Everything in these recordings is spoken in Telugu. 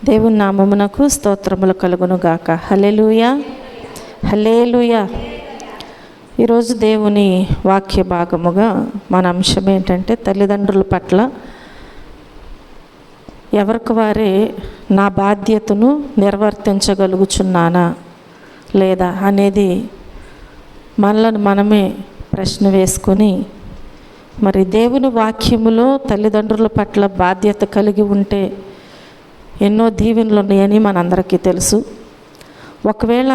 దేవుని నామమునకు స్తోత్రములు కలుగును గాక. హల్లెలూయా, హల్లెలూయా. ఈరోజు దేవుని వాక్య భాగముగా మన అంశం ఏంటంటే, తల్లిదండ్రుల పట్ల ఎవరికి వారే నా బాధ్యతను నిర్వర్తించగలుగుచున్నానా లేదా అనేది మనలను మనమే ప్రశ్న వేసుకొని, మరి దేవుని వాక్యములో తల్లిదండ్రుల పట్ల బాధ్యత కలిగి ఉంటే ఎన్నో దీవెనలు ఉన్నాయని మనందరికీ తెలుసు. ఒకవేళ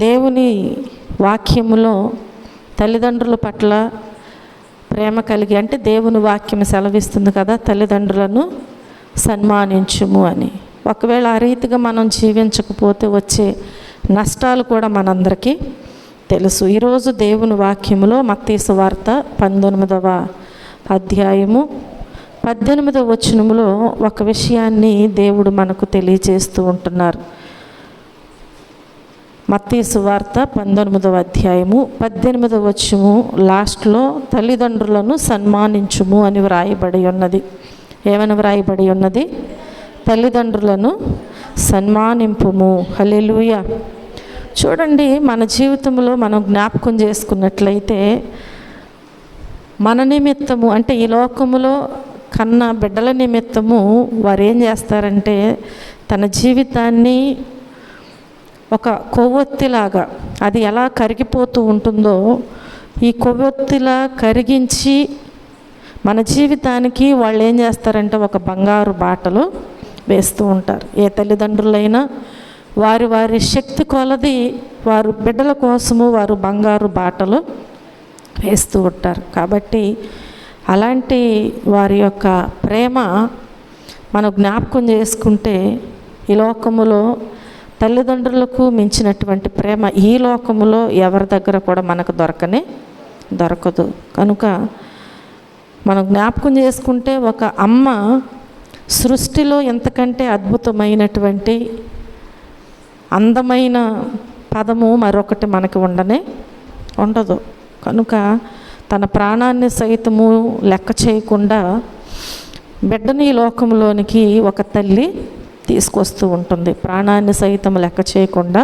దేవుని వాక్యములో తల్లిదండ్రుల పట్ల ప్రేమ కలిగి, అంటే దేవుని వాక్యం సెలవిస్తుంది కదా, తల్లిదండ్రులను సన్మానించుము అని. ఒకవేళ ఆ రీతిగా మనం జీవించకపోతే వచ్చే నష్టాలు కూడా మనందరికీ తెలుసు. ఈరోజు దేవుని వాక్యములో మత్తయి సువార్త 19వ అధ్యాయము 18వ వచనములో ఒక విషయాన్ని దేవుడు మనకు తెలియజేస్తూ ఉంటున్నారు. మత్తయి సువార్త 19వ అధ్యాయము 18వ వచనము లాస్ట్లో తల్లిదండ్రులను సన్మానించుము అని వ్రాయబడి ఉన్నది. ఏమని వ్రాయబడి ఉన్నది? తల్లిదండ్రులను సన్మానింపుము. హల్లెలూయా. చూడండి, మన జీవితంలో మనం జ్ఞాపకం చేసుకున్నట్లయితే మన నిమిత్తము, అంటే ఈ లోకములో కన్న బిడ్డల నిమిత్తము వారు ఏం చేస్తారంటే, తన జీవితాన్ని ఒక కొవ్వొత్తిలాగా, అది ఎలా కరిగిపోతూ ఉంటుందో ఈ కొవ్వొత్తిలా కరిగించి మన జీవితానికి వాళ్ళు ఏం చేస్తారంటే ఒక బంగారు బాటలు వేస్తూ ఉంటారు. ఏ తల్లిదండ్రులైనా వారి వారి శక్తి కొలది వారు బిడ్డల కోసము వారు బంగారు బాటలు వేస్తూ ఉంటారు. కాబట్టి అలాంటి వారి యొక్క ప్రేమ మనం జ్ఞాపకం చేసుకుంటే, ఈ లోకములో తల్లిదండ్రులకు మించినటువంటి ప్రేమ ఈ లోకములో ఎవరి దగ్గర కూడా మనకు దొరకదు. కనుక మనం జ్ఞాపకం చేసుకుంటే, ఒక అమ్మ సృష్టిలో ఎంతకంటే అద్భుతమైనటువంటి అందమైన పదము మరొకటి మనకి ఉండదు. కనుక తన ప్రాణాన్ని సైతము లెక్క చేయకుండా బిడ్డని ఈ లోకంలోనికి ఒక తల్లి తీసుకొస్తూ ఉంటుంది. ప్రాణాన్ని సైతం లెక్క చేయకుండా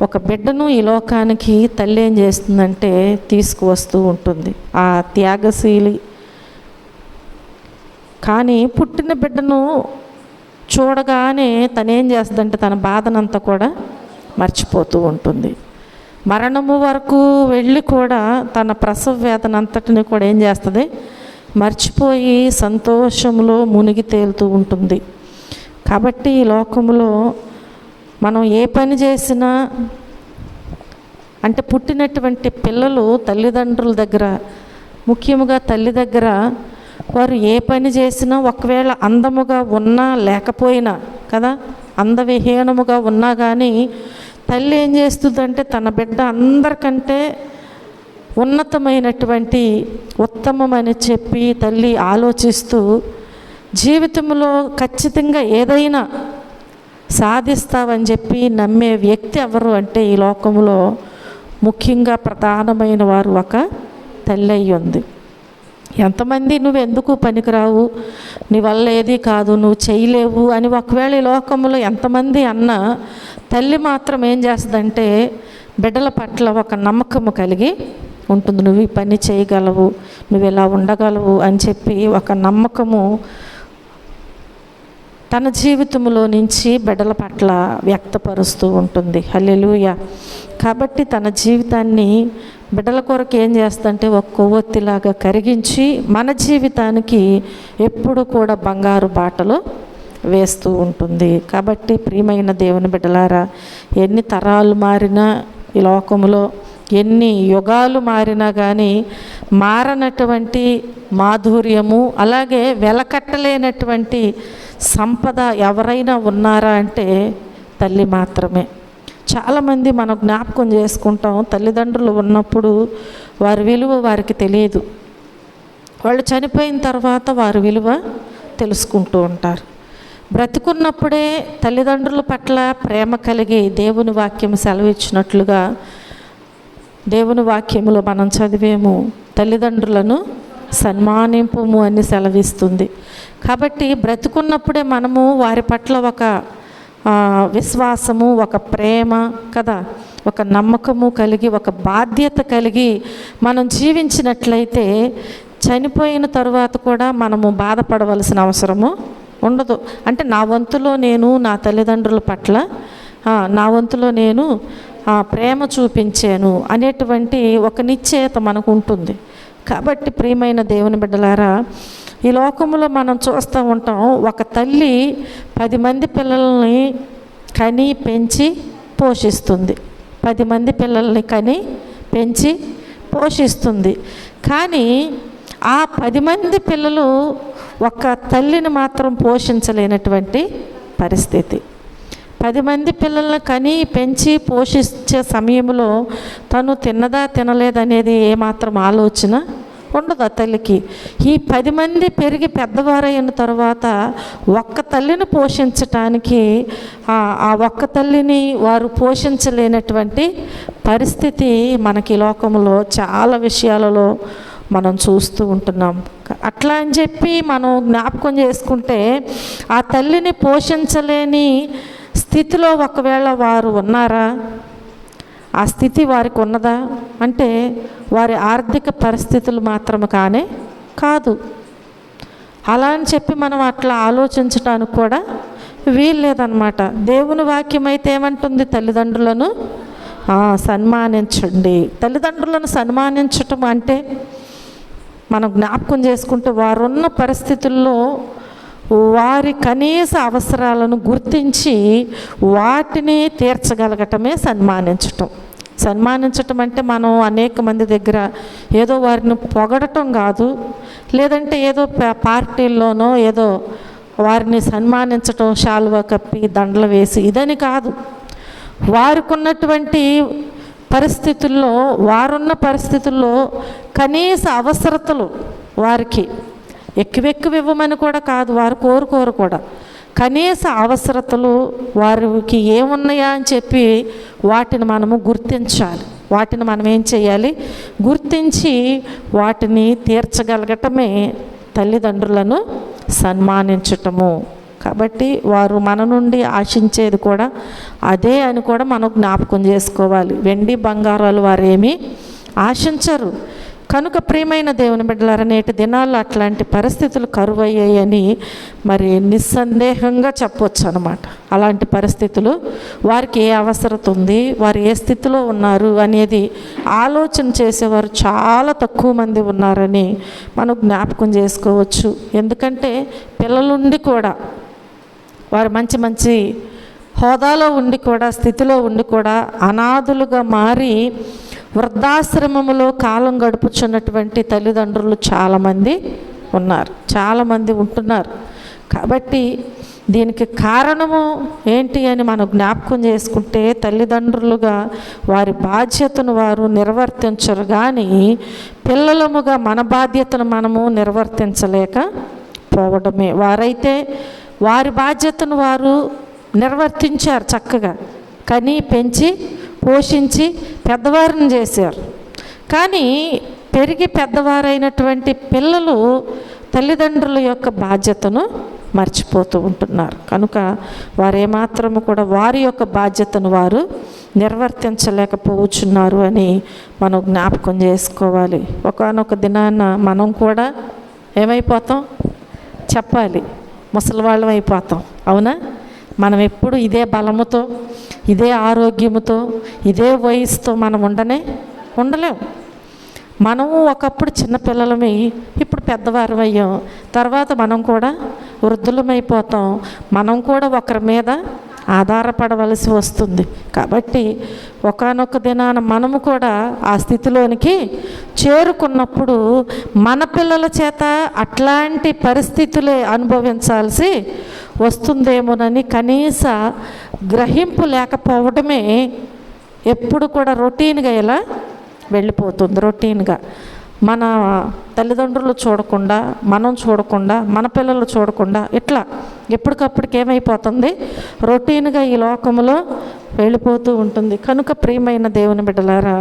ఒక బిడ్డను ఈ లోకానికి తల్లి ఏం చేస్తుందంటే తీసుకువస్తూ ఉంటుంది. ఆ త్యాగశీలి. కానీ పుట్టిన బిడ్డను చూడగానే తనేం చేస్తుందంటే తన బాధనంతా కూడా మర్చిపోతూ ఉంటుంది. మరణము వరకు వెళ్ళి కూడా తన ప్రసవ వేదన అంతటిని కూడా ఏం చేస్తుంది, మర్చిపోయి సంతోషంలో మునిగి తేలుతూ ఉంటుంది. కాబట్టి ఈ లోకంలో మనం ఏ పని చేసినా, అంటే పుట్టినటువంటి పిల్లలు తల్లిదండ్రుల దగ్గర, ముఖ్యముగా తల్లి దగ్గర వారు ఏ పని చేసినా, ఒకవేళ అందముగా ఉన్నా లేకపోయినా కదా, అందవిహీనముగా ఉన్నా కానీ తల్లి ఏం చేస్తుందంటే తన బిడ్డ అందరికంటే ఉన్నతమైనటువంటి ఉత్తమమని చెప్పి తల్లి ఆలోచిస్తూ జీవితంలో ఖచ్చితంగా ఏదైనా సాధిస్తావని చెప్పి నమ్మే వ్యక్తి ఎవరు అంటే ఈ లోకంలో ముఖ్యంగా ప్రధానమైన వారు ఒక తల్లి అయి ఉంది. ఎంతమంది నువ్వు ఎందుకు పనికిరావు, నీ వల్ల ఏది కాదు, నువ్వు చేయలేవు అని ఒకవేళ ఈ లోకంలో ఎంతమంది అన్నా, తల్లి మాత్రం ఏం చేస్తుందంటే బిడ్డల పట్ల ఒక నమ్మకము కలిగి ఉంటుంది. నువ్వు ఈ పని చేయగలవు, నువ్వు ఇలా ఉండగలవు అని చెప్పి ఒక నమ్మకము తన జీవితంలో నుంచి బిడ్డల పట్ల వ్యక్తపరుస్తూ ఉంటుంది. హల్లెలూయా. కాబట్టి తన జీవితాన్ని బిడ్డల కొరకు ఏం చేస్తుందంటే ఒక కొవ్వొత్తిలాగా కరిగించి మన జీవితానికి ఎప్పుడు కూడా బంగారు బాటలు వేస్తూ ఉంటుంది. కాబట్టి ప్రియమైన దేవుని బిడ్డలారా, ఎన్ని తరాలు మారినా ఈ లోకంలో, ఎన్ని యుగాలు మారినా కానీ మారనటువంటి మాధుర్యము, అలాగే వెలకట్టలేనటువంటి సంపద ఎవరైనా ఉన్నారా అంటే తల్లి మాత్రమే. చాలామంది మనం జ్ఞాపకం చేసుకుంటాం, తల్లిదండ్రులు ఉన్నప్పుడు వారి విలువ వారికి తెలియదు. వాళ్ళు చనిపోయిన తర్వాత వారి విలువ తెలుసుకుంటూ ఉంటారు. బ్రతికున్నప్పుడే తల్లిదండ్రుల పట్ల ప్రేమ కలిగి దేవుని వాక్యం సెలవిచ్చినట్లుగా దేవుని వాక్యములో మనం చదివేము, తల్లిదండ్రులను సన్మానింపుము అని సెలవిస్తుంది. కాబట్టి బ్రతుకున్నప్పుడే మనము వారి పట్ల ఒక విశ్వాసము, ఒక ప్రేమ కదా, ఒక నమ్మకము కలిగి, ఒక బాధ్యత కలిగి మనం జీవించినట్లయితే చనిపోయిన తరువాత కూడా మనము బాధపడవలసిన అవసరము ఉండదు. అంటే నా వంతులో నేను నా తల్లిదండ్రుల పట్ల నా వంతులో నేను ప్రేమ చూపించాను అనేటువంటి ఒక నిశ్చయత మనకు ఉంటుంది. కాబట్టి ప్రియమైన దేవుని బిడ్డలారా, ఈ లోకంలో మనం చూస్తూ ఉంటాం, ఒక తల్లి 10 మంది పిల్లల్ని కని పెంచి పోషిస్తుంది. 10 మంది పిల్లల్ని కని పెంచి పోషిస్తుంది. కానీ ఆ 10 మంది పిల్లలు ఒక తల్లిని మాత్రం పోషించలేనటువంటి పరిస్థితి. 10 మంది పిల్లల్ని కని పెంచి పోషించే సమయంలో తను తిన్నదా తినలేదనేది ఏమాత్రం ఆలోచన ఉండదు ఆ తల్లికి. ఈ 10 మంది పెరిగి పెద్దవారైన తర్వాత ఒక్క తల్లిని పోషించటానికి ఆ ఒక్క తల్లిని వారు పోషించలేనటువంటి పరిస్థితి మనకి లోకంలో చాలా విషయాలలో మనం చూస్తూ ఉంటున్నాం. అట్లా అని చెప్పి మనం జ్ఞాపకం చేసుకుంటే ఆ తల్లిని పోషించలేని స్థితిలో ఒకవేళ వారు ఉన్నారా? ఆ స్థితి వారికి ఉన్నదా అంటే వారి ఆర్థిక పరిస్థితులు మాత్రం కానే కాదు. అలా అని చెప్పి మనం అట్లా ఆలోచించడానికి కూడా వీల్లేదన్నమాట. దేవుని వాక్యం అయితే ఏమంటుంది? తల్లిదండ్రులను సన్మానించండి. తల్లిదండ్రులను సన్మానించటం అంటే మనం జ్ఞాపకం చేసుకుంటే వారున్న పరిస్థితుల్లో వారి కనీస అవసరాలను గుర్తించి వాటిని తీర్చగలగటమే సన్మానించటం. సన్మానించటం అంటే మనం అనేక మంది దగ్గర ఏదో వారిని పొగడటం కాదు, లేదంటే ఏదో పార్టీల్లోనో ఏదో వారిని సన్మానించటం, శాలువా కప్పి దండలు వేసి ఇదని కాదు. వారికి ఉన్నటువంటి పరిస్థితుల్లో, వారున్న పరిస్థితుల్లో కనీస అవసరతలు వారికి ఎక్కువ ఇవ్వమని కూడా కాదు, వారు కోరుకోరు కూడా. కనీస అవసరతలు వారికి ఏమున్నాయా అని చెప్పి వాటిని మనము గుర్తించాలి. వాటిని మనం ఏం చేయాలి? గుర్తించి వాటిని తీర్చగలగటమే తల్లిదండ్రులను సన్మానించటము. కాబట్టి వారు మన నుండి ఆశించేది కూడా అదే అని కూడా మనం జ్ఞాపకం చేసుకోవాలి. వెండి బంగారాలు వారేమీ ఆశించరు. కనుక ప్రియమైన దేవుని బిడ్డలారా, నేటి దినాల్లో అట్లాంటి పరిస్థితులు కరువయ్యాయని మరి నిస్సందేహంగా చెప్పవచ్చు అన్నమాట. అలాంటి పరిస్థితులు వారికి ఏ అవసరత ఉంది, వారు ఏ స్థితిలో ఉన్నారు అనేది ఆలోచన చేసేవారు చాలా తక్కువ మంది ఉన్నారని మనం జ్ఞాపకం చేసుకోవచ్చు. ఎందుకంటే పిల్లలుండి కూడా వారు మంచి హోదాలో ఉండి కూడా, స్థితిలో ఉండి కూడా అనాథులుగా మారి వృద్ధాశ్రమములో కాలం గడుపుచున్నటువంటి తల్లిదండ్రులు చాలామంది ఉన్నారు, చాలామంది ఉంటున్నారు. కాబట్టి దీనికి కారణము ఏంటి అని మనం జ్ఞాపకం చేసుకుంటే, తల్లిదండ్రులుగా వారి బాధ్యతను వారు నిర్వర్తించరు. కానీ పిల్లలముగా మన బాధ్యతను మనము నిర్వర్తించలేకపోవడమే. వారైతే వారి బాధ్యతను వారు నిర్వర్తించారు చక్కగా, కని పెంచి పోషించి పెద్దవారిని చేశారు. కానీ పెరిగి పెద్దవారైనటువంటి పిల్లలు తల్లిదండ్రుల యొక్క బాధ్యతను మర్చిపోతూ ఉంటున్నారు. కనుక వారేమాత్రము కూడా వారి యొక్క బాధ్యతను వారు నిర్వర్తించలేకపోతున్నారు అని మనం జ్ఞాపకం చేసుకోవాలి. ఒకానొక దినాన మనం కూడా ఏమైపోతాం చెప్పాలి, ముసలివాళ్ళం అయిపోతాం. అవునా? మనం ఎప్పుడు ఇదే బలముతో, ఇదే ఆరోగ్యముతో, ఇదే వయసుతో మనం ఉండలేం. మనము ఒకప్పుడు చిన్నపిల్లలమై ఇప్పుడు పెద్దవారు అయ్యాం, తర్వాత మనం కూడా వృద్ధులమైపోతాం. మనం కూడా ఒకరి మీద ఆధారపడవలసి వస్తుంది. కాబట్టి ఒకానొక దినాన మనము కూడా ఆ స్థితిలోనికి చేరుకున్నప్పుడు మన పిల్లల చేత అట్లాంటి పరిస్థితులే అనుభవించాల్సి వస్తుందేమోనని కనీస గ్రహింపు లేకపోవడమే ఎప్పుడు కూడా రొటీన్గా ఇలా వెళ్ళిపోతుంది. రొటీన్గా మన తల్లిదండ్రులు చూడకుండా, మనం చూడకుండా, మన పిల్లలు చూడకుండా ఇట్లా ఎప్పటికప్పటికి ఏమైపోతుంది? రొటీన్గా ఈ లోకంలో వెళ్ళిపోతూ ఉంటుంది. కనుక ప్రియమైన దేవుని బిడ్డలారా,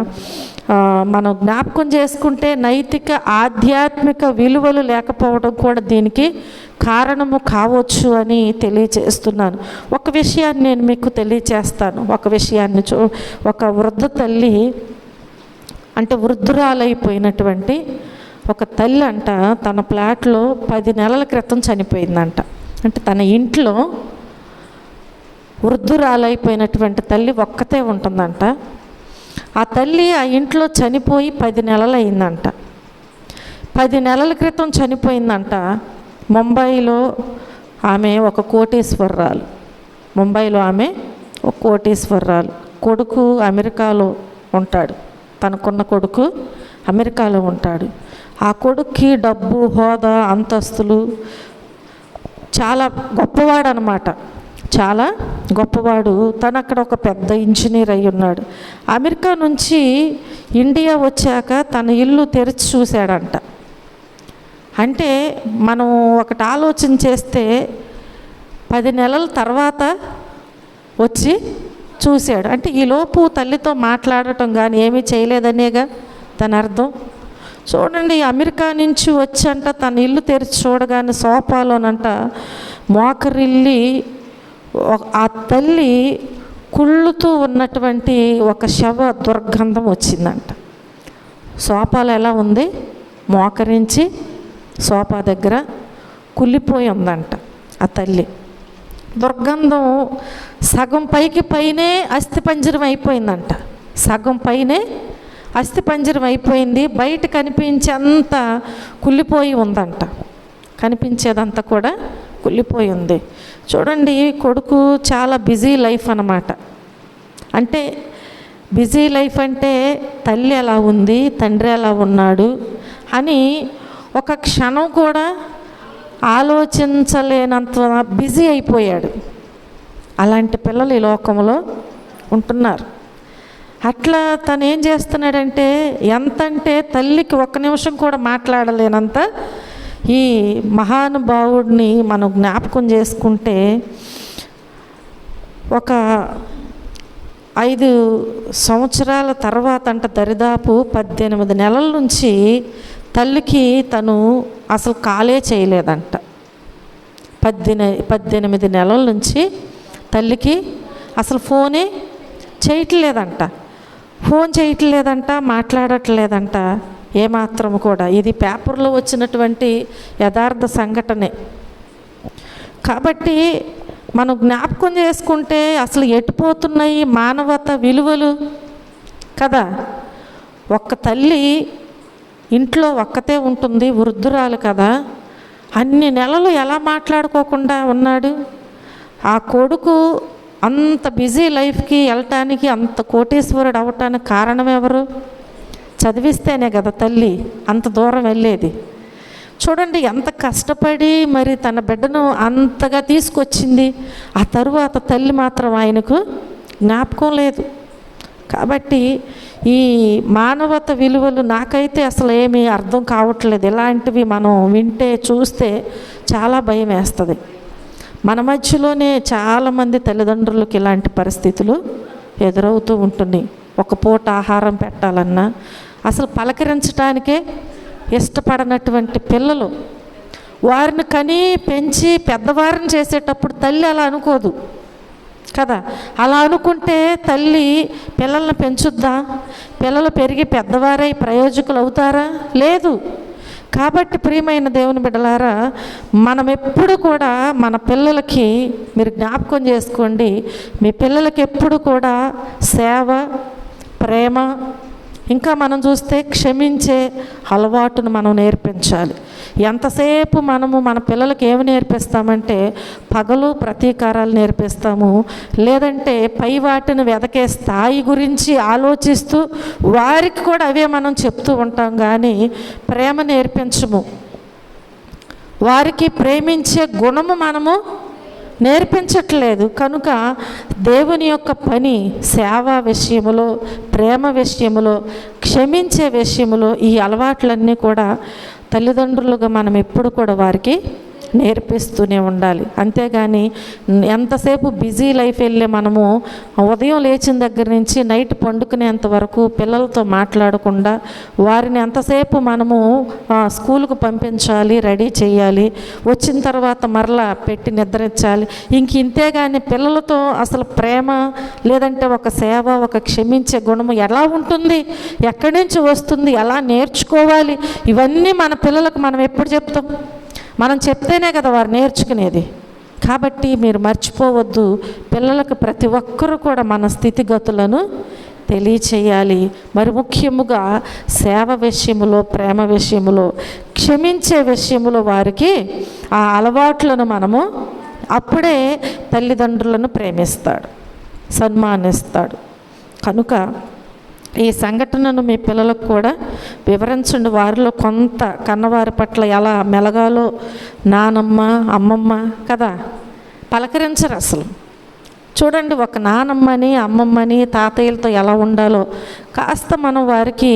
మనం జ్ఞాపకం చేసుకుంటే నైతిక ఆధ్యాత్మిక విలువలు లేకపోవడం కూడా దీనికి కారణము కావచ్చు అని తెలియచేస్తున్నాను. ఒక విషయాన్ని నేను మీకు తెలియచేస్తాను. ఒక విషయాన్ని ఒక వృద్ధ తల్లి, అంటే వృద్ధురాలైపోయినటువంటి ఒక తల్లి అంట తన ప్లాట్లో 10 నెలల క్రితం చనిపోయిందంట. అంటే తన ఇంట్లో వృద్ధురాలైపోయినటువంటి తల్లి ఒక్కతే ఉంటుందంట. ఆ తల్లి ఆ ఇంట్లో చనిపోయి 10 నెలలు అయిందంట. 10 నెలల క్రితం చనిపోయిందంట. ముంబైలో ఆమె ఒక కోటీశ్వరరాలు. ముంబైలో ఆమె ఒక కోటీశ్వరరాలు. కొడుకు అమెరికాలో ఉంటాడు. తనకున్న కొడుకు అమెరికాలో ఉంటాడు. ఆ కొడుక్కి డబ్బు, హోదా, అంతస్తులు, చాలా గొప్పవాడు అన్నమాట. చాలా గొప్పవాడు. తను అక్కడ ఒక పెద్ద ఇంజనీర్ అయి ఉన్నాడు. అమెరికా నుంచి ఇండియా వచ్చాక తన ఇల్లు తెరిచి చూశాడంట. అంటే మనం ఒకటి ఆలోచన చేస్తే 10 నెలల తర్వాత వచ్చి చూశాడు. అంటే ఈలోపు తల్లితో మాట్లాడటం కానీ ఏమీ చేయలేదనేగా తన అర్థం. చూడండి, అమెరికా నుంచి వచ్చంట తన ఇల్లు తెరిచి చూడగానే సోఫాలోనంట మోకరిల్లి ఆ తల్లి కుళ్ళుతూ ఉన్నటువంటి ఒక శవ దుర్గంధం వచ్చిందంట. సోఫాలో ఎలా ఉంది? మోకరించి సోఫా దగ్గర కుళ్ళిపోయి ఉందంట ఆ తల్లి. దుర్గంధం సగం పైనే అస్థిపంజరం అయిపోయిందంట. సగం పైనే అస్థిపంజరం అయిపోయింది. బయట కనిపించేంత కుళ్ళిపోయి ఉందంట. కనిపించేదంతా కూడా కుళ్ళిపోయి ఉంది. చూడండి, కొడుకు చాలా బిజీ లైఫ్ అన్నమాట. అంటే బిజీ లైఫ్ అంటే తల్లి ఎలా ఉంది, తండ్రి ఎలా ఉన్నాడు అని ఒక క్షణం కూడా ఆలోచించలేనంత బిజీ అయిపోయాడు. అలాంటి పిల్లలు ఈ లోకంలో ఉంటున్నారు. అట్లా తను ఏం చేస్తున్నాడంటే, ఎంతంటే తల్లికి 1 నిమిషం కూడా మాట్లాడలేనంత ఈ మహానుభావుడిని మనం జ్ఞాపకం చేసుకుంటే, ఒక 5 సంవత్సరాల తర్వాత అంట దరిదాపు 18 నెలల నుంచి తల్లికి తను అసలు కాలే చేయలేదంట. 18 నెలల నుంచి తల్లికి అసలు ఫోనే చేయట్లేదంట. ఫోన్ చేయట్లేదంట, మాట్లాడట్లేదంట ఏమాత్రం కూడా. ఇది పేపర్లో వచ్చినటువంటి యథార్థ సంఘటనే. కాబట్టి మనం జ్ఞాపకం చేసుకుంటే అసలు ఎటుపోతున్నాయి మానవత విలువలు కదా. ఒక్క తల్లి ఇంట్లో ఒక్కతే ఉంటుంది, వృద్ధురాలు కదా. అన్ని నెలలు ఎలా మాట్లాడుకోకుండా ఉన్నాడు? ఆ కొడుకు అంత బిజీ లైఫ్కి వెళ్ళటానికి, అంత కోటీశ్వరుడు అవ్వటానికి కారణం ఎవరు? చదివిస్తేనే కదా తల్లి అంత దూరం వెళ్ళేది. చూడండి, ఎంత కష్టపడి మరి తన బిడ్డను అంతగా తీసుకొచ్చింది. ఆ తరువాత తల్లి మాత్రం ఆయనకు జ్ఞాపకం లేదు. కాబట్టి ఈ మానవత విలువలు నాకైతే అసలు ఏమీ అర్థం కావట్లేదు. ఇలాంటివి మనం వింటే చూస్తే చాలా భయం వేస్తుంది. మన మధ్యలోనే చాలామంది తల్లిదండ్రులకు ఇలాంటి పరిస్థితులు ఎదురవుతూ ఉంటున్నాయి. ఒక పూట ఆహారం పెట్టాలన్నా అసలు పలకరించడానికే ఇష్టపడనటువంటి పిల్లలు, వారిని కని పెంచి పెద్దవారిని చేసేటప్పుడు తల్లి అలా అనుకోదు కదా. అలా అనుకుంటే తల్లి పిల్లల్ని పెంచుద్దా? పిల్లలు పెరిగి పెద్దవారై ప్రయోజకులు అవుతారా? లేదు. కాబట్టి ప్రియమైన దేవుని బిడ్డలారా, మనం ఎప్పుడు కూడా మన పిల్లలకి, మీరు జ్ఞాపకం చేసుకోండి, మీ పిల్లలకి ఎప్పుడు కూడా సేవ, ప్రేమ, ఇంకా మనం చూస్తే క్షమించే అలవాటును మనం నేర్పించాలి. ఎంతసేపు మనము మన పిల్లలకి ఏమి నేర్పిస్తామంటే పగలు ప్రతీకారాలు నేర్పిస్తాము, లేదంటే పై వాటిని వెదకే స్థాయి గురించి ఆలోచిస్తూ వారికి కూడా అవే మనం చెప్తూ ఉంటాం. కానీ ప్రేమ నేర్పించము. వారికి ప్రేమించే గుణము మనము నేర్పించట్లేదు. కనుక దేవుని యొక్క పని సేవా విషయములో, ప్రేమ విషయములో, క్షమించే విషయములో ఈ అలవాట్లన్నీ కూడా తల్లిదండ్రులుగా మనం ఎప్పుడు కూడా వారికి నేర్పిస్తూనే ఉండాలి. అంతేగాని ఎంతసేపు బిజీ లైఫ్ వెళ్ళే మనము ఉదయం లేచిన దగ్గర నుంచి నైట్ పండుకునేంత వరకు పిల్లలతో మాట్లాడకుండా వారిని ఎంతసేపు మనము స్కూల్కు పంపించాలి, రెడీ చేయాలి, వచ్చిన తర్వాత మరలా పెట్టి నిద్రించాలి. ఇంతే కానీ పిల్లలతో అసలు ప్రేమ లేదంటే ఒక సేవ, ఒక క్షమించే గుణము ఎలా ఉంటుంది, ఎక్కడి నుంచి వస్తుంది, ఎలా నేర్చుకోవాలి, ఇవన్నీ మన పిల్లలకు మనం ఎప్పుడు చెప్తాం? మనం చెప్తేనే కదా వారు నేర్చుకునేది. కాబట్టి మీరు మర్చిపోవద్దు, పిల్లలకు ప్రతి ఒక్కరూ కూడా మన స్థితిగతులను తెలియచేయాలి. మరి ముఖ్యముగా సేవ విషయములో, ప్రేమ విషయములో, క్షమించే విషయములో వారికి ఆ అలవాట్లను మనము అప్పుడే తల్లిదండ్రులను ప్రేమిస్తాడు, సన్మానిస్తాడు. కనుక ఈ సంఘటనను మీ పిల్లలకు కూడా వివరించండి. వారిలో కొంత కన్నవారి పట్ల ఎలా మెలగాలో, నానమ్మ అమ్మమ్మ కదా పలకరించరు అసలు. చూడండి, ఒక నానమ్మని అమ్మమ్మని తాతయ్యలతో ఎలా ఉండాలో కాస్త మనం వారికి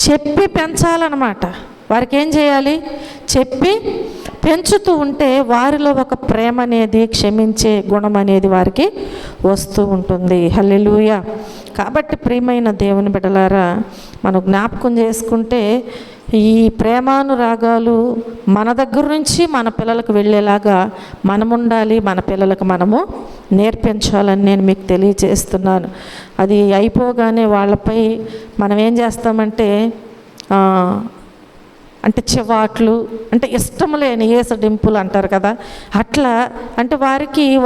చెప్పి పెంచాలన్నమాట. వారికి ఏం చేయాలి? చెప్పి పెంచుతూ ఉంటే వారిలో ఒక ప్రేమ అనేది, క్షమించే గుణం అనేది వారికి వస్తూ ఉంటుంది. హల్లెలూయా. కాబట్టి ప్రియమైన దేవుని బిడ్డలారా, మనం జ్ఞాపకం చేసుకుంటే ఈ ప్రేమానురాగాలు మన దగ్గర నుంచి మన పిల్లలకు వెళ్ళేలాగా మనం ఉండాలి, మన పిల్లలకు మనము నేర్పించాలని నేను మీకు తెలియజేస్తున్నాను. అది అయిపోగానే వాళ్ళపై మనం ఏం చేస్తామంటే అంటే చివాట్లు, అంటే ఇష్టం లేని ఏసడింపులు అంటారు కదా, అట్లా అంటే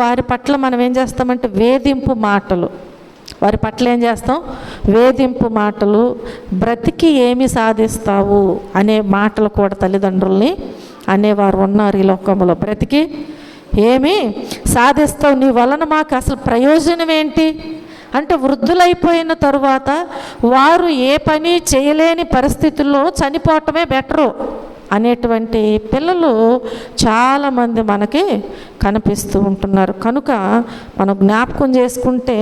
వారి పట్ల మనం ఏం చేస్తామంటే వేధింపు మాటలు, వారి పట్ల ఏం చేస్తాం? వేధింపు మాటలు, బ్రతికి ఏమి సాధిస్తావు అనే మాటలు కూడా తల్లిదండ్రుల్ని అనేవారు ఉన్నారు ఈ లోకంలో. బ్రతికి ఏమి సాధిస్తావు, నీ వలన మాకు అసలు ప్రయోజనం ఏంటి అంటే వృద్ధులైపోయిన తరువాత వారు ఏ పని చేయలేని పరిస్థితుల్లో చనిపోవటమే బెటరు అనేటువంటి పిల్లలు చాలామంది మనకి కనిపిస్తూ ఉంటున్నారు. కనుక మనం జ్ఞాపకం చేసుకుంటే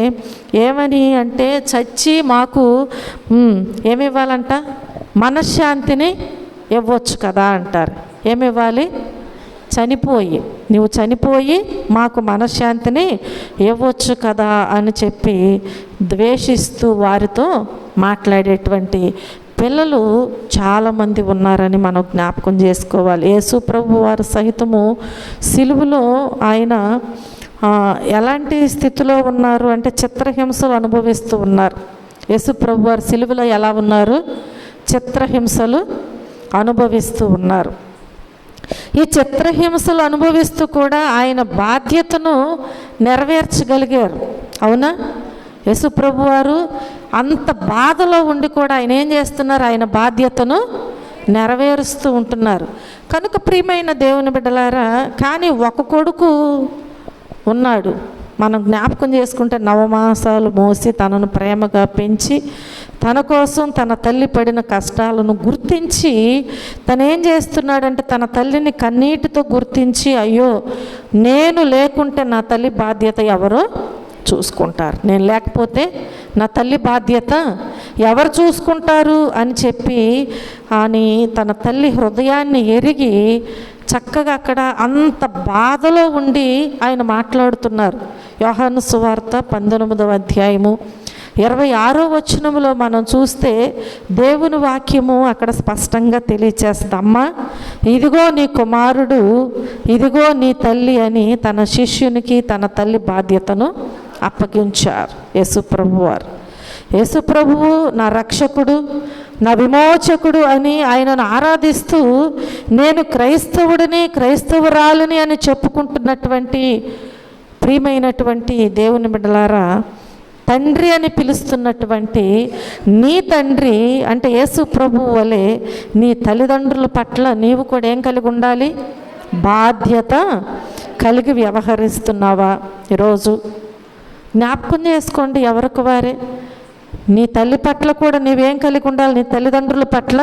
ఏమని అంటే చచ్చి మాకు ఏమి ఇవ్వాలంట? మనశ్శాంతిని ఇవ్వచ్చు కదా అంటారు. ఏమివ్వాలి? నువ్వు చనిపోయి మాకు మనశ్శాంతిని ఇవ్వచ్చు కదా అని చెప్పి ద్వేషిస్తూ వారితో మాట్లాడేటువంటి పిల్లలు చాలామంది ఉన్నారని మనం జ్ఞాపకం చేసుకోవాలి. యేసు ప్రభు వారు సహితము సిలువలో ఆయన ఎలాంటి స్థితిలో ఉన్నారు అంటే చిత్రహింసలు అనుభవిస్తూ ఉన్నారు. యేసు ప్రభు వారు సిలువలో ఎలా ఉన్నారు? చిత్రహింసలు అనుభవిస్తూ ఉన్నారు. ఈ చిత్రహింసలు అనుభవిస్తూ కూడా ఆయన బాధ్యతను నెరవేర్చగలిగారు. అవునా? యేసు ప్రభు వారు అంత బాధలో ఉండి కూడా ఆయన ఏం చేస్తున్నారు? ఆయన బాధ్యతను నెరవేరుస్తూ ఉంటున్నారు. కనుక ప్రియమైన దేవుని బిడ్డలారా, కానీ ఒక కొడుకు ఉన్నాడు. మనం జ్ఞాపకం చేసుకుంటే 9 మాసాలు మోసి తనను ప్రేమగా పెంచి తన కోసం తన తల్లి పడిన కష్టాలను గుర్తించి తనేం చేస్తున్నాడంటే తన తల్లిని కన్నీటితో గుర్తించి, అయ్యో నేను లేకుంటే నా తల్లి బాధ్యత ఎవరో చూసుకుంటారు, నేను లేకపోతే నా తల్లి బాధ్యత ఎవరు చూసుకుంటారు అని చెప్పి అని తన తల్లి హృదయాన్ని ఎరిగి చక్కగా అక్కడ అంత బాధలో ఉండి ఆయన మాట్లాడుతున్నారు. యోహాను సువార్త 19వ అధ్యాయము 26వ వచనములో మనం చూస్తే దేవుని వాక్యము అక్కడ స్పష్టంగా తెలియచేస్తుంది. అమ్మా, ఇదిగో నీ కుమారుడు, ఇదిగో నీ తల్లి అని తన శిష్యునికి తన తల్లి బాధ్యతను అప్పగించారు యేసుప్రభు వారు. యేసుప్రభువు నా రక్షకుడు, నా విమోచకుడు అని ఆయనను ఆరాధిస్తూ నేను క్రైస్తవుడిని, క్రైస్తవురాలిని అని చెప్పుకుంటున్నటువంటి ప్రియమైనటువంటి దేవుని బిడ్డలారా, తండ్రి అని పిలుస్తున్నటువంటి నీ తండ్రి అంటే యేసు ప్రభువు వలె నీ తల్లిదండ్రుల పట్ల నీవు కూడా ఏం కలిగి ఉండాలి? బాధ్యత కలిగి వ్యవహరిస్తున్నావా? ఈరోజు జ్ఞాపకం చేసుకోండి, ఎవరికి వారే. నీ తల్లి పట్ల కూడా నీవేం కలిగి ఉండాలి? నీ తల్లిదండ్రుల పట్ల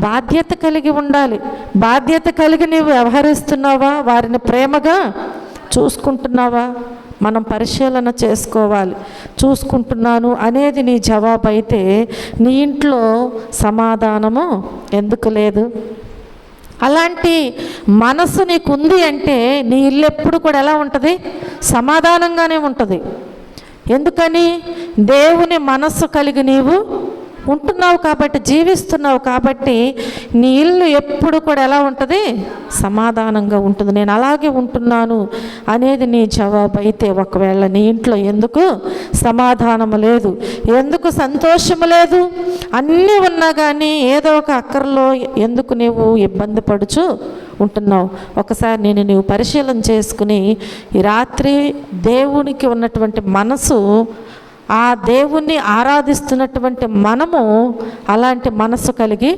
బాధ్యత కలిగి ఉండాలి. బాధ్యత కలిగి నీవు వ్యవహరిస్తున్నావా? వారిని ప్రేమగా చూసుకుంటున్నావా? మనం పరిశీలన చేసుకోవాలి. చూసుకుంటున్నాను అనేది నీ జవాబు అయితే నీ ఇంట్లో సమాధానము ఎందుకు లేదు? అలాంటి మనసు నీకుంది అంటే నీ ఇల్లు ఎప్పుడు కూడా ఎలా ఉంటుంది? సమాధానంగానే ఉంటుంది. ఎందుకని? దేవుని మనస్సు కలిగి నీవు ఉంటున్నావు కాబట్టి, జీవిస్తున్నావు కాబట్టి నీ ఇల్లు ఎప్పుడు కూడా ఎలా ఉంటుంది? సమాధానంగా ఉంటుంది. నేను అలాగే ఉంటున్నాను అనేది నీ జవాబు అయితే, ఒకవేళ నీ ఇంట్లో ఎందుకు సమాధానము లేదు, ఎందుకు సంతోషము లేదు, అన్నీ ఉన్నా కానీ ఏదో ఒక అక్కర్లో ఎందుకు నీవు ఇబ్బంది పడుచు ఉంటున్నావు? ఒకసారి నీవు పరిశీలన చేసుకుని ఈ రాత్రి దేవునికి ఉన్నటువంటి మనసు, ఆ దేవుణ్ణి ఆరాధిస్తున్నటువంటి మనము అలాంటి మనసు కలిగి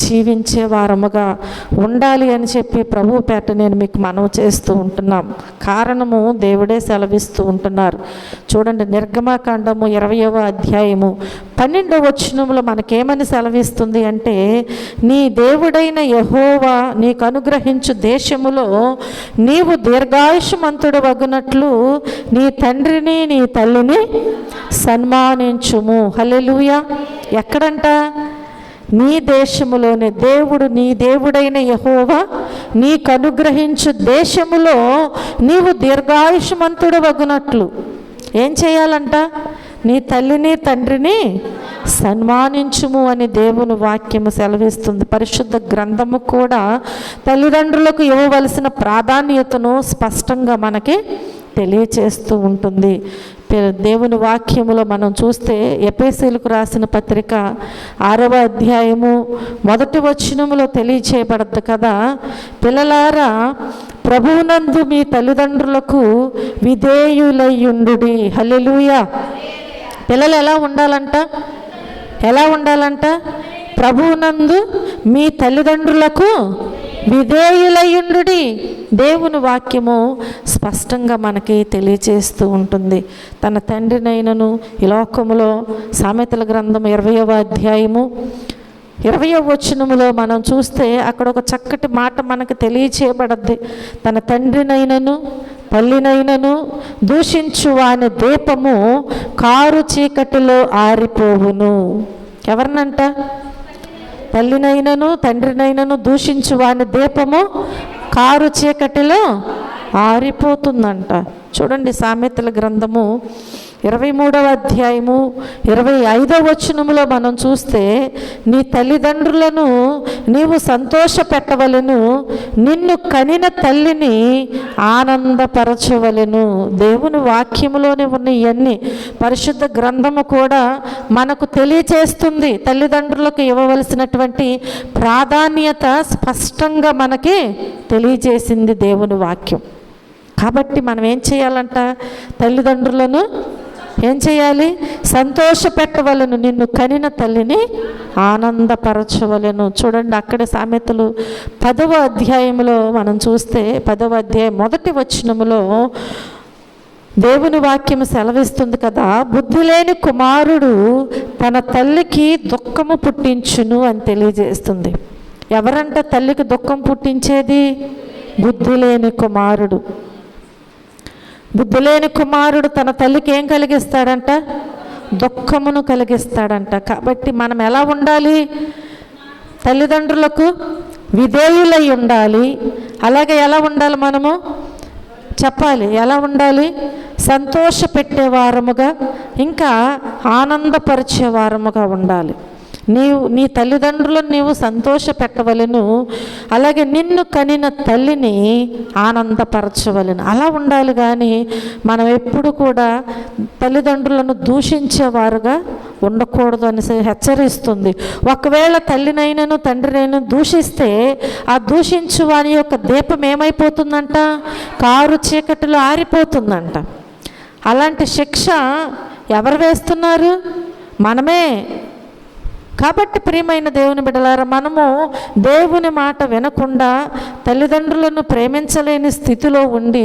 జీవించే వారముగా ఉండాలి అని చెప్పి ప్రభు పేట నేను మీకు మనవి చేస్తూ ఉంటున్నాం. కారణము దేవుడే సెలవిస్తూ ఉంటున్నారు. చూడండి, నిర్గమకాండము 20వ అధ్యాయము 12వ వచనములో మనకేమని సెలవిస్తుంది అంటే, నీ దేవుడైన యెహోవా నీకు అనుగ్రహించు దేశములో నీవు దీర్ఘాయుష్మంతుడు వగునట్లు నీ తండ్రిని నీ తల్లిని సన్మానించుము. హల్లెలూయా. ఎక్కడంట? నీ దేశములోనే. దేవుడు, నీ దేవుడైన యెహోవా నీకు అనుగ్రహించు దేశములో నీవు దీర్ఘాయుష్మంతుడు వగునట్లు ఏం చేయాలంట? నీ తల్లిని తండ్రిని సన్మానించుము అని దేవుని వాక్యము సెలవిస్తుంది. పరిశుద్ధ గ్రంథము కూడా తల్లిదండ్రులకు ఇవ్వవలసిన ప్రాధాన్యతను స్పష్టంగా మనకి తెలియచేస్తూ ఉంటుంది. దేవుని వాక్యములో మనం చూస్తే ఎఫెసీయులకు రాసిన పత్రిక 6వ అధ్యాయము 1వ వచనములో తెలియచేయబడద్దు కదా, పిల్లలారా ప్రభువునందు మీ తల్లిదండ్రులకు విధేయులయ్యుండుడి. హల్లెలూయా. పిల్లలు ఎలా ఉండాలంట? ప్రభువునందు మీ తల్లిదండ్రులకు విధేయులయ్యుండుడి. దేవుని వాక్యము స్పష్టంగా మనకి తెలియచేస్తూ ఉంటుంది. తన తండ్రినైనను ఈ లోకములో సామెతల గ్రంథం 20వ అధ్యాయము 20వ వచనములో మనం చూస్తే అక్కడ ఒక చక్కటి మాట మనకు తెలియచేయబడద్ది. తన తండ్రినైనను తల్లినైనను దూషించు వాని దీపము కారు చీకటిలో ఆరిపోవును. ఎవరినంట? తల్లినైనను తండ్రినైనను దూషించు వాని దీపము కారు చీకటిలో ఆరిపోతుందంట. చూడండి, సామెతల గ్రంథము 23వ అధ్యాయము 25వ వచనములో మనం చూస్తే, నీ తల్లిదండ్రులను నీవు సంతోషపెట్టవలెను, నిన్ను కనిన తల్లిని ఆనందపరచవలెను. దేవుని వాక్యములోనే ఉన్న ఇవన్నీ పరిశుద్ధ గ్రంథము కూడా మనకు తెలియచేస్తుంది. తల్లిదండ్రులకు ఇవ్వవలసినటువంటి ప్రాధాన్యత స్పష్టంగా మనకి తెలియజేసింది దేవుని వాక్యం. కాబట్టి మనం ఏం చేయాలంట? తల్లిదండ్రులను ఏం చేయాలి? సంతోషపెట్టవలను, నిన్ను కనిన తల్లిని ఆనందపరచవలను. చూడండి, అక్కడే సామెతలు 10వ అధ్యాయంలో మనం చూస్తే 10వ అధ్యాయం 1వ వచనములో దేవుని వాక్యం సెలవిస్తుంది కదా, బుద్ధి లేని కుమారుడు తన తల్లికి దుఃఖము పుట్టించును అని తెలియజేస్తుంది. ఎవరంట తల్లికి దుఃఖం పుట్టించేది? బుద్ధి లేని కుమారుడు. బుద్ధి లేని కుమారుడు తన తల్లికి ఏం కలిగిస్తాడంట? దుఃఖమును కలిగిస్తాడంట. కాబట్టి మనం ఎలా ఉండాలి? తల్లిదండ్రులకు విధేయులై ఉండాలి. అలాగే ఎలా ఉండాలి? మనము చెప్పాలి. ఎలా ఉండాలి? సంతోషపెట్టేవారముగా, ఇంకా ఆనందపరిచేవారముగా ఉండాలి. నీ తల్లిదండ్రులను నీవు సంతోషపెట్టవలెను, అలాగే నిన్ను కనిన తల్లిని ఆనందపరచవలెను. అలా ఉండాలి. కానీ మనం ఎప్పుడు కూడా తల్లిదండ్రులను దూషించేవారుగా ఉండకూడదు అని హెచ్చరిస్తుంది. ఒకవేళ తల్లినైనను తండ్రినైనా దూషిస్తే ఆ దూషించు వాని యొక్క దీపం ఏమైపోతుందంట? కారు చీకటిలో ఆరిపోతుందంట. అలాంటి శిక్ష ఎవరు వేస్తున్నారు? మనమే. కాబట్టి ప్రియమైన దేవుని బిడ్డలారా, మనము దేవుని మాట వినకుండా తల్లిదండ్రులను ప్రేమించలేని స్థితిలో ఉండి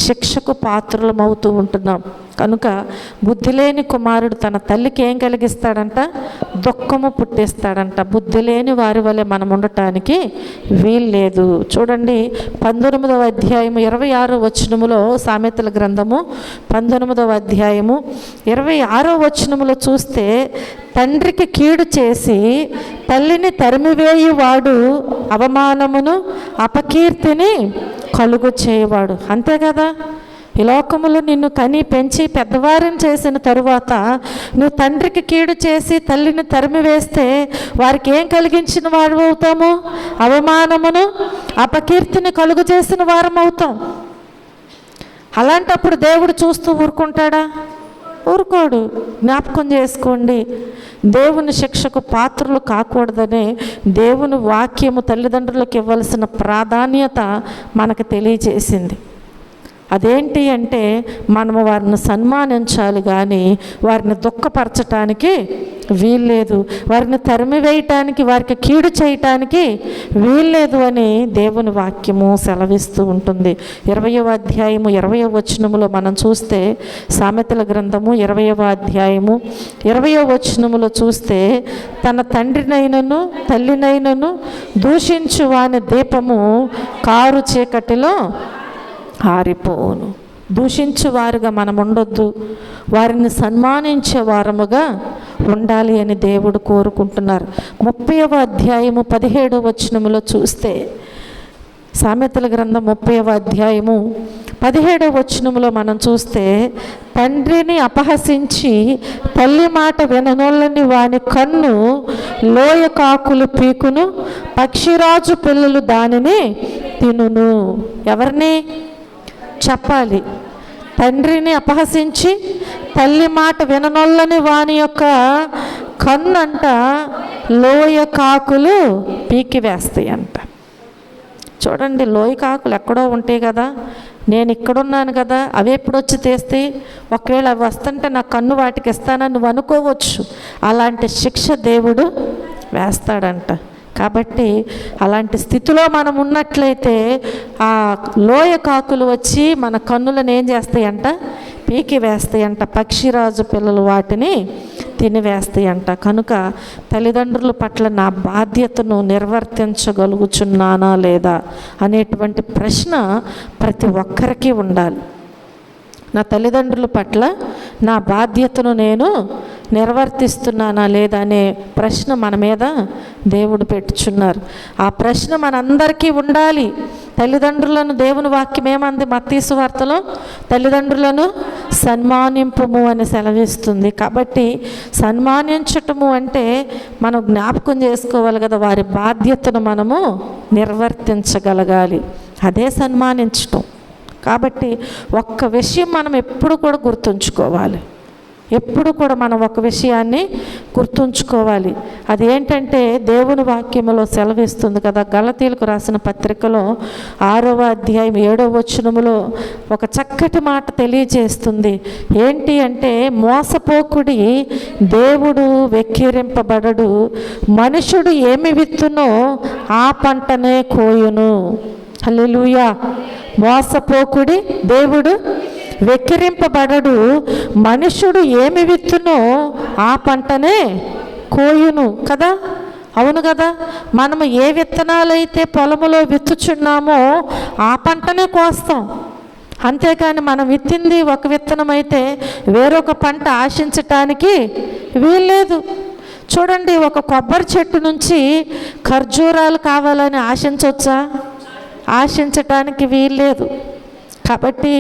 శిక్షకు పాత్రలమవుతూ ఉంటున్నాం. కనుక బుద్ధి లేని కుమారుడు తన తల్లికి ఏం కలిగిస్తాడంట? దుఃఖము పుట్టిస్తాడంట. బుద్ధి లేని వారి వలె మనం ఉండటానికి వీల్లేదు. చూడండి 19వ అధ్యాయము 26వ వచనములో, సామెతల గ్రంథము 19వ అధ్యాయము 26వ వచనములో చూస్తే, తండ్రికి కీడు చేసి తల్లిని తరిమివేయువాడు అవమానమును అపకీర్తిని కలుగు చేయవాడు. అంతే కదా, ఈ లోకములో నిన్ను కని పెంచి పెద్దవారిని చేసిన తరువాత నువ్వు తండ్రికి కీడు చేసి తల్లిని తరిమివేస్తే వారికి ఏం కలిగించిన వారు అవుతాము? అవమానమును అపకీర్తిని కలుగు చేసిన వారం అవుతాం. అలాంటప్పుడు దేవుడు చూస్తూ ఊరుకుంటాడా? ఊరుకోడు. జ్ఞాపకం చేసుకోండి, దేవుని శిక్షకు పాత్రలు కాకూడదనే దేవుని వాక్యము తల్లిదండ్రులకు ఇవ్వాల్సిన ప్రాధాన్యత మనకు తెలియజేసింది. అదేంటి అంటే, మనము వారిని సన్మానించాలి కానీ వారిని దుఃఖపరచటానికి వీల్లేదు, వారిని తరిమివేయటానికి, వారికి కీడు చేయటానికి వీల్లేదు అని దేవుని వాక్యము సెలవిస్తూ ఉంటుంది. 20వ అధ్యాయము 20వ వచనములో మనం చూస్తే, సామెతల గ్రంథము 20వ అధ్యాయము 20వ వచనములో చూస్తే, తన తండ్రినైనను తల్లినైనను దూషించు వాని దీపము కారు చీకటిలో ఆరిపోవును. దూషించేవారుగా మనం ఉండొద్దు, వారిని సన్మానించే వారముగా ఉండాలి అని దేవుడు కోరుకుంటున్నారు. 30వ అధ్యాయము 17వ వచనములో చూస్తే, సామెతల గ్రంథం 30వ అధ్యాయము 17వ వచనములో మనం చూస్తే, తండ్రిని అపహసించి తల్లి మాట విననోళ్ళని వాని కన్ను లోయ కాకులు పీకును, పక్షిరాజు పిల్లలు దానిని తినును. ఎవరిని చెప్పాలి? తండ్రిని అపహసించి తల్లి మాట విననొల్లని వాని యొక్క కన్నంట లోయ కాకులు పీకి వేస్తాయి అంట. చూడండి, లోయ కాకులు ఎక్కడో ఉంటాయి కదా, నేను ఇక్కడున్నాను కదా, అవి ఎప్పుడు వచ్చి తీస్తాయి? ఒకవేళ అవి వస్తుంటే నా కన్ను వాటికి ఇస్తానని నువ్వు అనుకోవచ్చు. అలాంటి శిక్ష దేవుడు వేస్తాడంట. కాబట్టి అలాంటి స్థితిలో మనం ఉన్నట్లయితే ఆ లోయ కాకులు వచ్చి మన కన్నులను ఏం చేస్తాయంట? పీకి వేస్తాయంట. పక్షిరాజు పిల్లలు వాటిని తినివేస్తాయంట. కనుక తల్లిదండ్రుల పట్ల నా బాధ్యతను నిర్వర్తించగలుగుచున్నానా లేదా అనేటువంటి ప్రశ్న ప్రతి ఒక్కరికి ఉండాలి. నా తల్లిదండ్రుల పట్ల నా బాధ్యతను నేను నిర్వర్తిస్తున్నానా లేదా అనే ప్రశ్న మన మీద దేవుడు పెట్టుచున్నారు. ఆ ప్రశ్న మనందరికీ ఉండాలి. తల్లిదండ్రులను దేవుని వాక్యం ఏమంది? మత్తయి సువార్తలో తల్లిదండ్రులను సన్మానింపుము అని సెలవిస్తుంది. కాబట్టి సన్మానించటము అంటే మనం జ్ఞాపకం చేసుకోవాలి కదా, వారి బాధ్యతను మనము నిర్వర్తించగలగాలి. అదే సన్మానించటం. కాబట్టి ఒక్క విషయం మనం ఎప్పుడు కూడా గుర్తుంచుకోవాలి. ఎప్పుడు కూడా మనం ఒక విషయాన్ని గుర్తుంచుకోవాలి. అది ఏంటంటే, దేవుని వాక్యములో సెలవిస్తుంది కదా, గలతీయులకు రాసిన పత్రికలో 6వ అధ్యాయం 7వ వచనములో ఒక చక్కటి మాట తెలియజేస్తుంది. ఏంటి అంటే, మోసపోకుడి, దేవుడు వెక్కిరింపబడడు, మనుషుడు ఏమి విత్తునో ఆ పంటనే కోయును. హల్లెలూయా. మోసపోకుడి, దేవుడు వెక్కిరింపబడడు, మనుషుడు ఏమి విత్తునో ఆ పంటనే కోయును కదా. అవును కదా, మనము ఏ విత్తనాలైతే పొలములో విత్తుచున్నామో ఆ పంటనే కోస్తాం. అంతేకాని మనం విత్తింది ఒక విత్తనం అయితే వేరొక పంట ఆశించటానికి వీల్లేదు. చూడండి, ఒక కొబ్బరి చెట్టు నుంచి ఖర్జూరాలు కావాలని ఆశించవచ్చా? ఆశించటానికి వీల్లేదు. కాబట్టి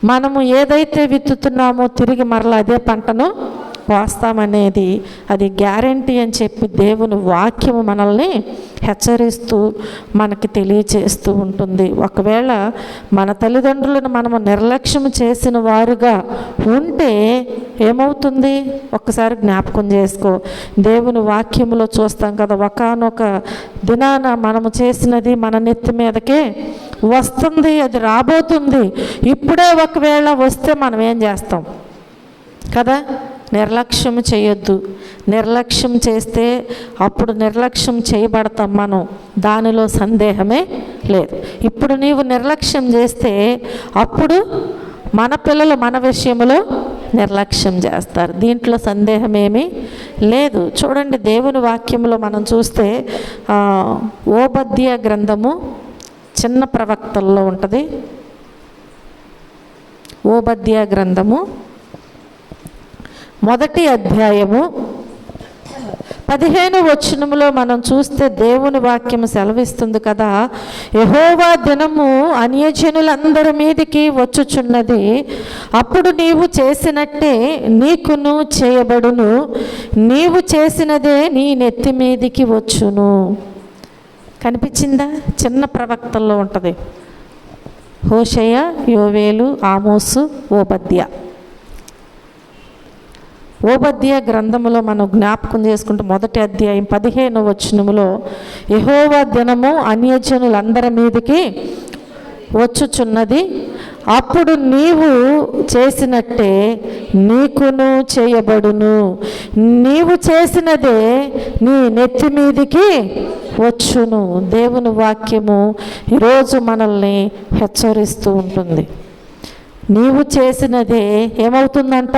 మనము ఏదైతే విత్తుతున్నామో తిరిగి మరలా అదే పంటను కోస్తామనేది అది గ్యారంటీ అని చెప్పి దేవుని వాక్యము మనల్ని హెచ్చరిస్తూ మనకి తెలియచేస్తూ ఉంటుంది. ఒకవేళ మన తల్లిదండ్రులను మనము నిర్లక్ష్యం చేసిన వారుగా ఉంటే ఏమవుతుంది? ఒక్కసారి జ్ఞాపకం చేసుకో. దేవుని వాక్యములో చూస్తాం కదా, ఒకానొక దినాన మనము చేసినది మన నెత్తి మీదకే వస్తుంది, అది రాబోతుంది. ఇప్పుడే ఒకవేళ వస్తే మనం ఏం చేస్తాం కదా? నిర్లక్ష్యం చేయొద్దు. నిర్లక్ష్యం చేస్తే అప్పుడు నిర్లక్ష్యం చేయబడతాం మనం, దానిలో సందేహమే లేదు. ఇప్పుడు నీవు నిర్లక్ష్యం చేస్తే అప్పుడు మన పిల్లలు మన విషయంలో నిర్లక్ష్యం చేస్తారు. దీంట్లో సందేహం ఏమీ లేదు. చూడండి, దేవుని వాక్యంలో మనం చూస్తే ఓబద్య గ్రంథము చిన్న ప్రవక్తల్లో ఉంటుంది. ఓబద్య గ్రంథము 1వ అధ్యాయము 15వ వచనములో మనం చూస్తే దేవుని వాక్యము సెలవిస్తుంది కదా, యెహోవా దినము అన్యజనులందరి మీదికి వచ్చుచున్నది, అప్పుడు నీవు చేసినట్టే నీకును చేయబడును, నీవు చేసినదే నీ నెత్తి మీదికి వచ్చును. కనిపించిందా? చిన్న ప్రవక్తల్లో ఉంటుంది. హోషేయ, యోవేలు, ఆమోసు, ఓబద్య. ఓబద్య గ్రంథములో మనం జ్ఞాపకం చేసుకుంటే 1వ అధ్యాయం 15వ వచనములో యెహోవా దినము అన్యజనులందరి మీదకి వచ్చుచున్నది, అప్పుడు నీవు చేసినట్టే నీకును చేయబడును, నీవు చేసినదే నీ నెత్తి మీదికి వచ్చును. దేవుని వాక్యము ఈరోజు మనల్ని హెచ్చరిస్తూ ఉంటుంది. నీవు చేసినదే ఏమవుతుందంట?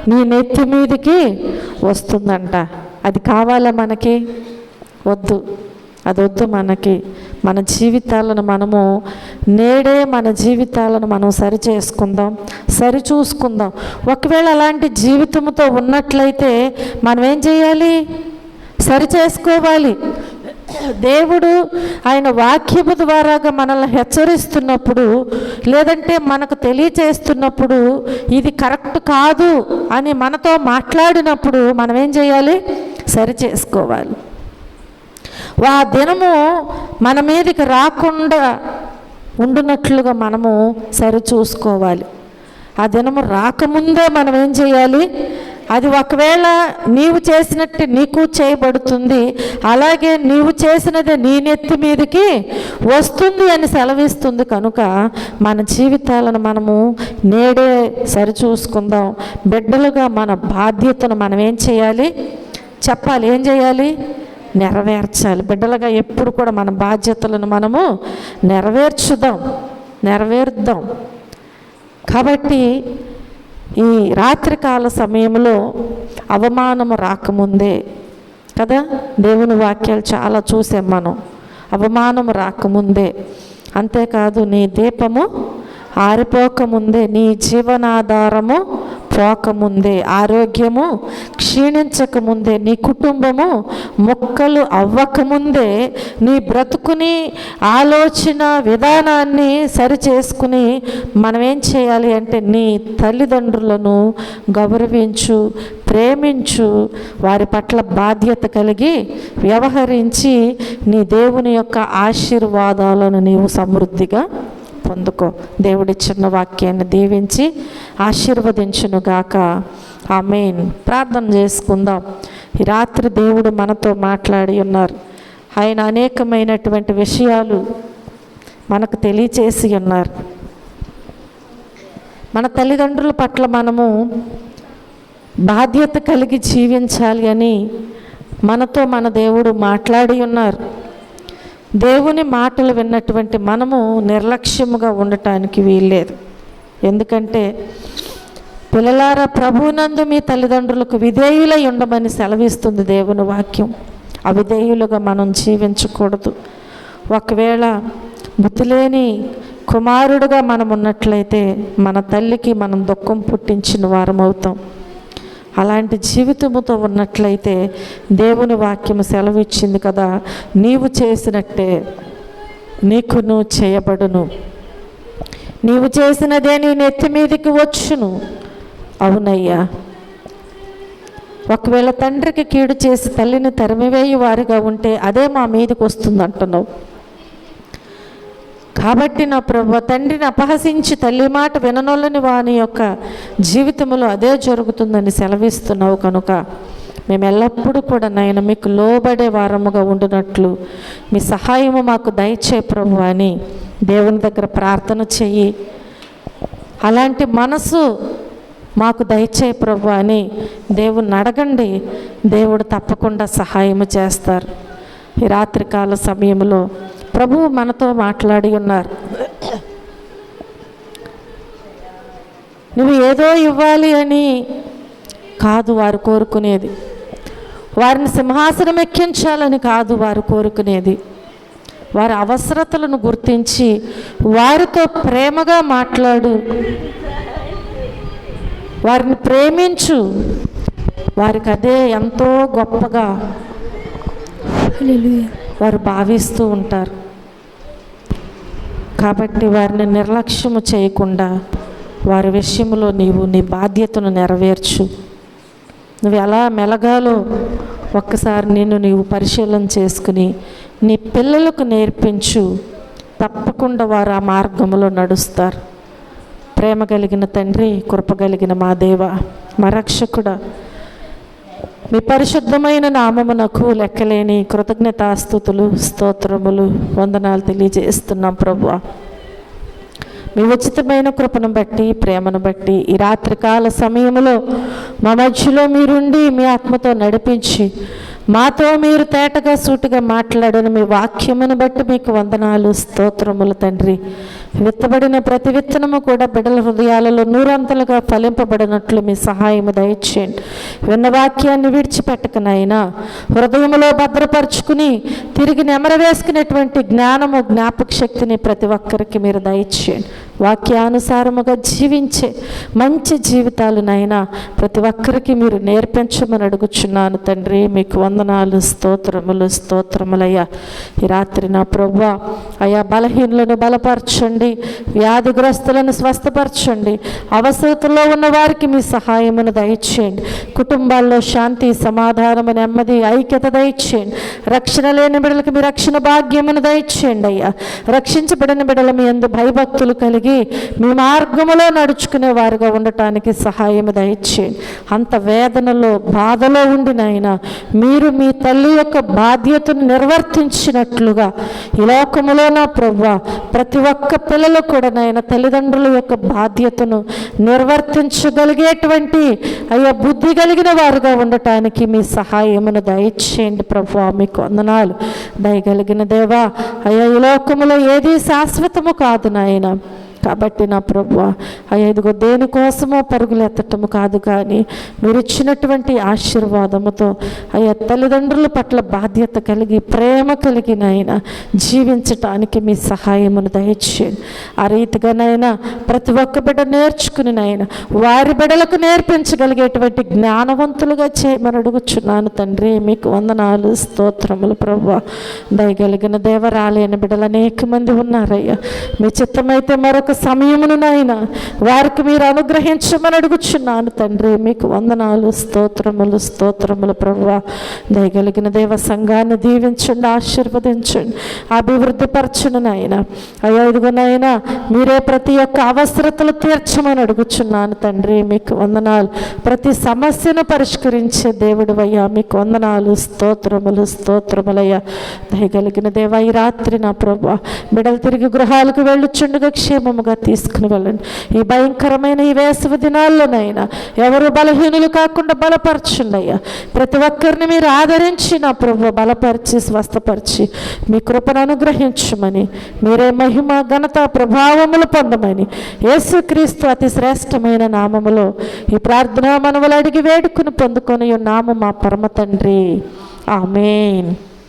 నీ నెత్తి మీదికి వస్తుందంట. అది కావాలా మనకి? వద్దు, అది వద్దు మనకి. మన జీవితాలను మనము నేడే మన జీవితాలను మనం సరి చేసుకుందాం, సరి చూసుకుందాం. ఒకవేళ అలాంటి జీవితంతో ఉన్నట్లయితే మనం ఏం చేయాలి? సరి చేసుకోవాలి. దేవుడు ఆయన వాక్యము ద్వారాగా మనల్ని హెచ్చరిస్తున్నప్పుడు, లేదంటే మనకు తెలియచేస్తున్నప్పుడు, ఇది కరెక్ట్ కాదు అని మనతో మాట్లాడినప్పుడు మనం ఏం చేయాలి? సరి చేసుకోవాలి. ఆ దినము మన మీదకి రాకుండా ఉండునట్లుగా మనము సరి చూసుకోవాలి. ఆ దినము రాకముందే మనం ఏం చేయాలి? అది ఒకవేళ నీవు చేసినట్టు నీకు చేయబడుతుంది, అలాగే నీవు చేసినదే నీ నెత్తి మీదకి వస్తుంది అని సెలవిస్తుంది. కనుక మన జీవితాలను మనము నేడే సరిచూసుకుందాం. బిడ్డలుగా మన బాధ్యతను మనం ఏం చేయాలి? చెప్పాలి. ఏం చేయాలి? నెరవేర్చాలి. బిడ్డలుగా ఎప్పుడు కూడా మన బాధ్యతలను మనము నెరవేర్చుదాం. కాబట్టి ఈ రాత్రికాల సమయంలో అవమానము రాకముందే కదా, దేవుని వాక్యాలు చాలా చూసాం మనం. అవమానము రాకముందే, అంతేకాదు నీ దీపము ఆరిపోకముందే, నీ జీవనాధారము పోకముందే, ఆరోగ్యము క్షీణించకముందే, నీ కుటుంబము మొక్కలు అవ్వకముందే, నీ బ్రతుకుని ఆలోచన విధానాన్ని సరి చేసుకుని మనం ఏం చేయాలి అంటే నీ తల్లిదండ్రులను గౌరవించు, ప్రేమించు, వారి పట్ల బాధ్యత కలిగి వ్యవహరించి నీ దేవుని యొక్క ఆశీర్వాదాలను నీవు సమృద్ధిగా పొందుకో. దేవుడిచ్చిన వాక్యాన్ని దీవించి ఆశీర్వదించునుగాక. ఆమేన్. ప్రార్థన చేసుకుందాం. ఈ రాత్రి దేవుడు మనతో మాట్లాడి ఉన్నారు. ఆయన అనేకమైనటువంటి విషయాలు మనకు తెలియచేసి ఉన్నారు. మన తల్లిదండ్రుల పట్ల మనము బాధ్యత కలిగి జీవించాలి అని మనతో మన దేవుడు మాట్లాడి ఉన్నారు. దేవుని మాటలు విన్నటువంటి మనము నిర్లక్ష్యముగా ఉండటానికి వీల్లేదు. ఎందుకంటే పిల్లలారా, ప్రభువునందు మీ తల్లిదండ్రులకు విధేయులై ఉండమని సెలవిస్తుంది దేవుని వాక్యం. అవిధేయులుగా మనం జీవించకూడదు. ఒకవేళ బుద్ధి లేని కుమారుడుగా మనం ఉన్నట్లయితే మన తల్లికి మనం దుఃఖం పుట్టించిన వారం అవుతాం. అలాంటి జీవితముతో ఉన్నట్లయితే దేవుని వాక్యము సెలవిచ్చింది కదా, నీవు చేసినట్టే నీకును చేయబడును, నీవు చేసినదే నీ నెత్తి మీదకి వచ్చును. అవునయ్యా, ఒకవేళ తండ్రికి కీడు చేసి తల్లిని తరిమివేయి వారిగా ఉంటే అదే మా మీదకి వస్తుంది అంటున్నావు. కాబట్టి నా ప్రభు, తండ్రిని అపహసించి తల్లి మాట విననొల్లని వాని యొక్క జీవితంలో అదే జరుగుతుందని సెలవిస్తున్నావు. కనుక మేము ఎల్లప్పుడూ కూడా నాయన మీకు లోబడే వారముగా ఉండునట్లు మీ సహాయము మాకు దయచే ప్రభు అని దేవుని దగ్గర ప్రార్థన చెయ్యి. అలాంటి మనసు మాకు దయచే ప్రభు అని దేవుని అడగండి. దేవుడు తప్పకుండా సహాయము చేస్తారు. ఈ రాత్రికాల సమయంలో ప్రభువు మనతో మాట్లాడి ఉన్నారు. నువ్వు ఏదో ఇవ్వాలి అని కాదు వారు కోరుకునేది, వారిని సింహాసనం ఎక్కించాలని కాదు వారు కోరుకునేది. వారి అవసరతలను గుర్తించి వారితో ప్రేమగా మాట్లాడు, వారిని ప్రేమించు. వారికి అదే ఎంతో గొప్పగా వారు భావిస్తూ ఉంటారు. కాబట్టి వారిని నిర్లక్ష్యము చేయకుండా వారి విషయంలో నీవు నీ బాధ్యతను నెరవేర్చు. నువ్వు ఎలా మెలగాలో ఒక్కసారి నీవు పరిశీలన చేసుకుని నీ పిల్లలకు నేర్పించు. తప్పకుండా వారు ఆ మార్గంలో నడుస్తారు. ప్రేమ కలిగిన తండ్రి, కృప కలిగిన మా దేవ, మా రక్షకుడా, మీ పరిశుద్ధమైన నామమునకు లెక్కలేని కృతజ్ఞతాస్తుతులు, స్తోత్రములు, వందనాలు తెలియజేస్తున్నాం ప్రభువా. మీ ఉచితమైన కృపను బట్టి, ప్రేమను బట్టి ఈ రాత్రికాల సమయంలో మా మధ్యలో మీరుండి మీ ఆత్మతో నడిపించి మాతో మీరు తేటగా సూటిగా మాట్లాడని మీ వాక్యమును బట్టి మీకు వందనాలు, స్తోత్రములు తండ్రి. విత్తబడిన ప్రతి విత్తనము కూడా బిడ్డల హృదయాలలో నూరంతలుగా ఫలింపబడినట్లు మీ సహాయము దయచేయండి. విన్న వాక్యాన్ని విడిచిపెట్టకనైనా హృదయంలో భద్రపరుచుకుని తిరిగి నెమరవేసుకునేటువంటి జ్ఞానము, జ్ఞాపక శక్తిని ప్రతి ఒక్కరికి మీరు దయచేయండి. వాక్యానుసారముగా జీవించే మంచి జీవితాలునైనా ప్రతి ఒక్కరికి మీరు నేర్పించమని అడుగుచున్నాను తండ్రి. మీకు వందనాలు, స్తోత్రములు, స్తోత్రములయ్యా. ఈ రాత్రి నా ప్రభువా అయ్యా, బలహీనులను బలపరచండి, వ్యాధిగ్రస్తులను స్వస్థపరచండి, అవసరతలో ఉన్న వారికి మీ సహాయమును దయచేయండి. కుటుంబాల్లో శాంతి, సమాధానము, నెమ్మది, ఐక్యత దయచేయండి. రక్షణ లేని బిడ్డలకు మీ రక్షణ భాగ్యమును దయచేయండి అయ్యా. రక్షించబడిన బిడ్డల మీ యందు భయభక్తులు కలిగి మీ మార్గములో నడుచుకునే వారుగా ఉండటానికి సహాయము దయచేయండి. అంత వేదనలో, బాధలో ఉండినైనా మీరు మీ తల్లి యొక్క బాధ్యతను నిర్వర్తించినట్లుగా ఈ లోకములో నా ప్రభువా ప్రతి ఒక్క పిల్లలు కూడా నాయన తల్లిదండ్రుల యొక్క బాధ్యతను నిర్వర్తించగలిగేటువంటి అయ్యా బుద్ధి కలిగిన వారుగా ఉండటానికి మీ సహాయమును దయచేయండి ప్రభువా. మీకు వందనాలు. దయగలిగిన దేవా అయ్యా, ఈ లోకములో ఏది శాశ్వతము కాదు నాయన. కాబట్టి నా ప్రభువా అయ్యా, ఇదిగో దేనికోసమో పరుగులు ఎత్తటము కాదు, కానీ మీరు ఇచ్చినటువంటి ఆశీర్వాదముతో అయ్యా తల్లిదండ్రుల పట్ల బాధ్యత కలిగి, ప్రేమ కలిగి నాయన జీవించటానికి మీ సహాయమును దయచేయండి. ఆ రీతిగానైనా ప్రతి ఒక్క బిడ్డ నేర్చుకుని నాయన వారి బిడ్డలకు నేర్పించగలిగేటువంటి జ్ఞానవంతులుగా చేయమని అడుగుచున్నాను తండ్రి. మీకు వందనాలు, స్తోత్రములు ప్రభువా. దయగలిగిన దేవరాలేని బిడ్డలు అనేక మంది ఉన్నారయ్యా. మీ చిత్తమైతే మరొక సమయమును నాయన వారికి మీరు అనుగ్రహించమని అడుగుచున్నాను తండ్రి. మీకు వందనాలు, స్తోత్రములు, స్తోత్రములు ప్రభువా. దయగలిగిన దేవ సంఘాన్ని దీవించండి, ఆశీర్వదించండి, అభివృద్ధి పరచండి నాయన. అయ్యా ఇదిగో నాయన మీరే ప్రతి ఒక్క అవసరతలు తీర్చమని అడుగుచున్నాను తండ్రి. మీకు వందనాలు. ప్రతి సమస్యను పరిష్కరించే దేవుడు అయ్యా, మీకు వందనాలు, స్తోత్రములు, స్తోత్రములయ్యా. దయగలిగిన దేవ ఈ రాత్రి నా ప్రభువా బిడ్డలు తిరిగి గృహాలకు వెళ్ళుచుండగా క్షేమముగా తీసుకుని వెళ్ళండి. ఈ భయంకరమైన ఈ వేసవి దినాల్లోనైనా ఎవరు బలహీనులు కాకుండా బలపరచండి అయ్యా. ప్రతి ఒక్కరిని మీరు ఆదరించి నా ప్రభువా బలపరిచి, స్వస్థపరిచి మీ కృపను అనుగ్రహించమని, మీరే మహిమ, ఘనత, ప్రభావములు పొందమని యేసుక్రీస్తు అతి శ్రేష్టమైన నామములో ఈ ప్రార్థన మనవులు అడిగి వేడుకుని పొందుకొని ఉన్నాము మా పరమ తండ్రి. ఆమేన్.